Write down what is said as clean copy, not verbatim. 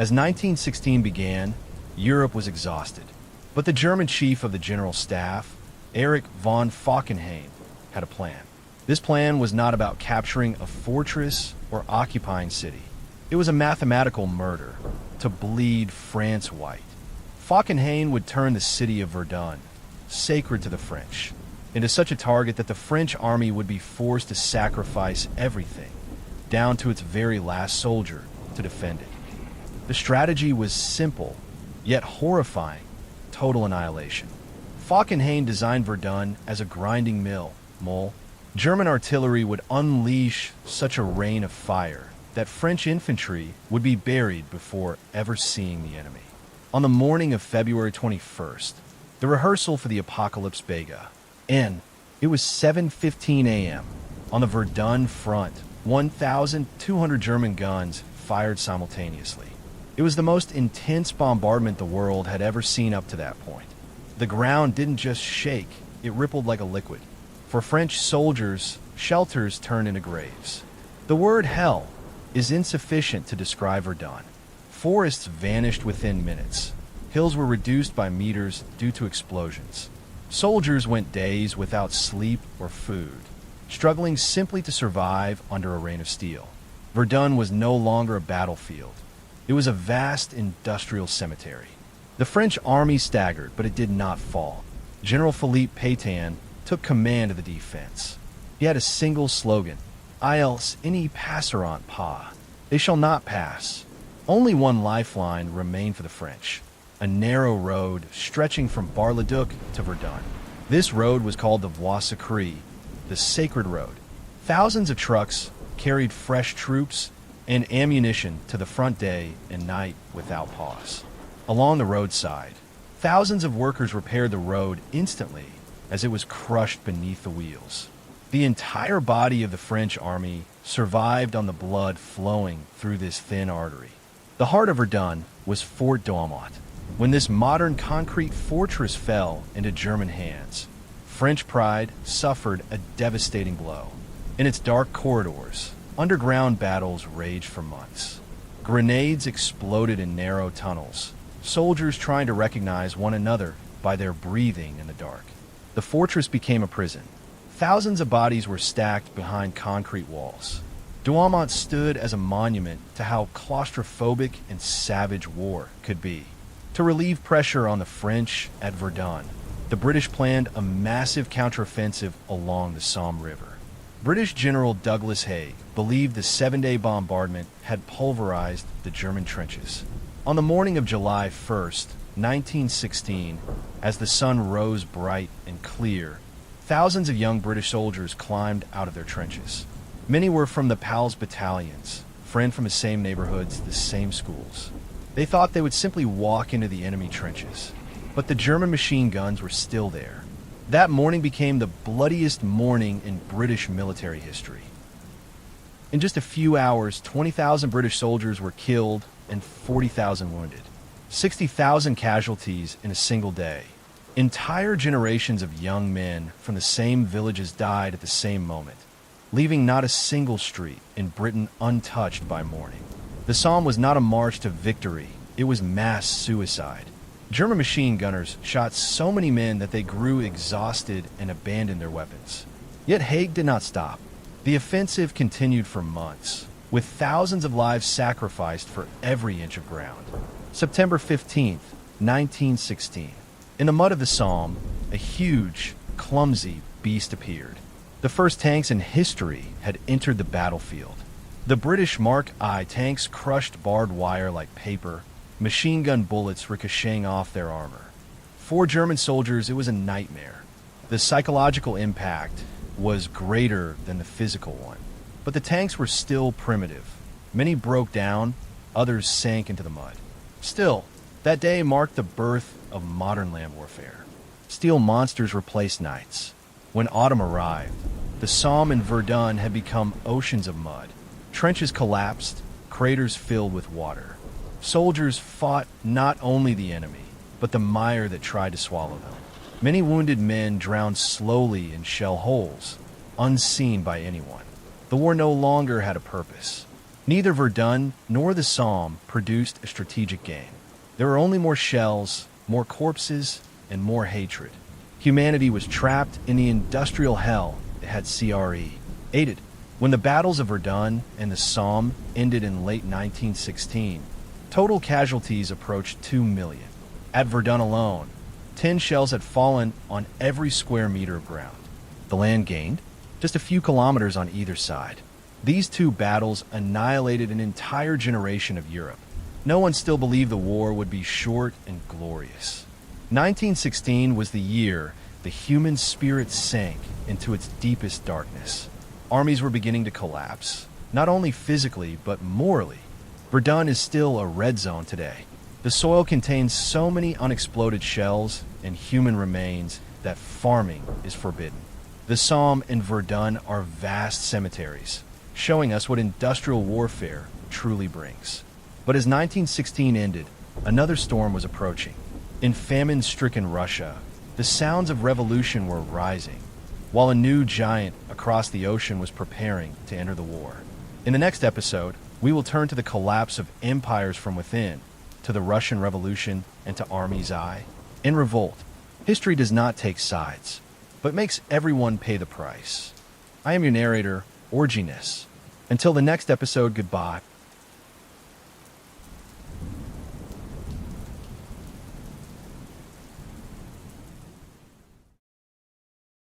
As 1916 began, Europe was exhausted. But the German chief of the general staff, Erich von Falkenhayn, had a plan. This plan was not about capturing a fortress or occupying city. It was a mathematical murder, to bleed France white. Falkenhayn would turn the city of Verdun, sacred to the French, into such a target that the French army would be forced to sacrifice everything, down to its very last soldier, to defend it. The strategy was simple, yet horrifying: total annihilation. Falkenhayn designed Verdun as a grinding mill. German artillery would unleash such a rain of fire that French infantry would be buried before ever seeing the enemy. On the morning of February 21st, the rehearsal for the apocalypse began. It was 7:15 a.m. On the Verdun front, 1,200 German guns fired simultaneously. It was the most intense bombardment the world had ever seen up to that point. The ground didn't just shake, it rippled like a liquid. For French soldiers, shelters turned into graves. The word hell is insufficient to describe Verdun. Forests vanished within minutes. Hills were reduced by meters due to explosions. Soldiers went days without sleep or food, struggling simply to survive under a rain of steel. Verdun was no longer a battlefield. It was a vast industrial cemetery. The French army staggered, but it did not fall. General Philippe Pétain took command of the defense. He had a single slogan: "Ils n'y passeront pas." They shall not pass. Only one lifeline remained for the French: a narrow road stretching from Bar-le-Duc to Verdun. This road was called the Voie Sacrée, the Sacred Road. Thousands of trucks carried fresh troops and ammunition to the front day and night without pause. Along the roadside, thousands of workers repaired the road instantly as it was crushed beneath the wheels. The entire body of the French army survived on the blood flowing through this thin artery. The heart of Verdun was Fort Douaumont. When this modern concrete fortress fell into German hands, French pride suffered a devastating blow. In its dark corridors, underground battles raged for months. Grenades exploded in narrow tunnels, soldiers trying to recognize one another by their breathing in the dark. The fortress became a prison. Thousands of bodies were stacked behind concrete walls. Douaumont stood as a monument to how claustrophobic and savage war could be. To relieve pressure on the French at Verdun, the British planned a massive counteroffensive along the Somme River. British General Douglas Haig believed the 7-day bombardment had pulverized the German trenches. On the morning of July 1st, 1916, as the sun rose bright and clear, thousands of young British soldiers climbed out of their trenches. Many were from the PALS battalions, friends from the same neighborhoods, the same schools. They thought they would simply walk into the enemy trenches, but the German machine guns were still there. That morning became the bloodiest morning in British military history. In just a few hours, 20,000 British soldiers were killed and 40,000 wounded. 60,000 casualties in a single day. Entire generations of young men from the same villages died at the same moment, leaving not a single street in Britain untouched by mourning. The Somme was not a march to victory, it was mass suicide. German machine gunners shot so many men that they grew exhausted and abandoned their weapons. Yet Haig did not stop. The offensive continued for months, with thousands of lives sacrificed for every inch of ground. September 15th, 1916. In the mud of the Somme, a huge, clumsy beast appeared. The first tanks in history had entered the battlefield. The British Mark I tanks crushed barbed wire like paper, machine gun bullets ricocheting off their armor. For German soldiers, it was a nightmare. The psychological impact was greater than the physical one. But the tanks were still primitive. Many broke down, others sank into the mud. Still, that day marked the birth of modern land warfare. Steel monsters replaced knights. When autumn arrived, the Somme and Verdun had become oceans of mud. Trenches collapsed, craters filled with water. Soldiers fought not only the enemy, but the mire that tried to swallow them. Many wounded men drowned slowly in shell holes, unseen by anyone. The war no longer had a purpose. Neither Verdun nor the Somme produced a strategic gain. There were only more shells, more corpses, and more hatred. Humanity was trapped in the industrial hell that had created. When the battles of Verdun and the Somme ended in late 1916, total casualties approached 2 million. At Verdun alone, 10 shells had fallen on every square meter of ground. The land gained just a few kilometers on either side. These two battles annihilated an entire generation of Europe. No one still believed the war would be short and glorious. 1916 was the year the human spirit sank into its deepest darkness. Armies were beginning to collapse, not only physically but morally. Verdun is still a red zone today. The soil contains so many unexploded shells and human remains that farming is forbidden. The Somme and Verdun are vast cemeteries, showing us what industrial warfare truly brings. But as 1916 ended, another storm was approaching. In famine-stricken Russia, the sounds of revolution were rising, while a new giant across the ocean was preparing to enter the war. In the next episode, we will turn to the collapse of empires from within, to the Russian Revolution, and to Army's Eye. In revolt, history does not take sides, but makes everyone pay the price. I am your narrator, Orginess. Until the next episode, goodbye.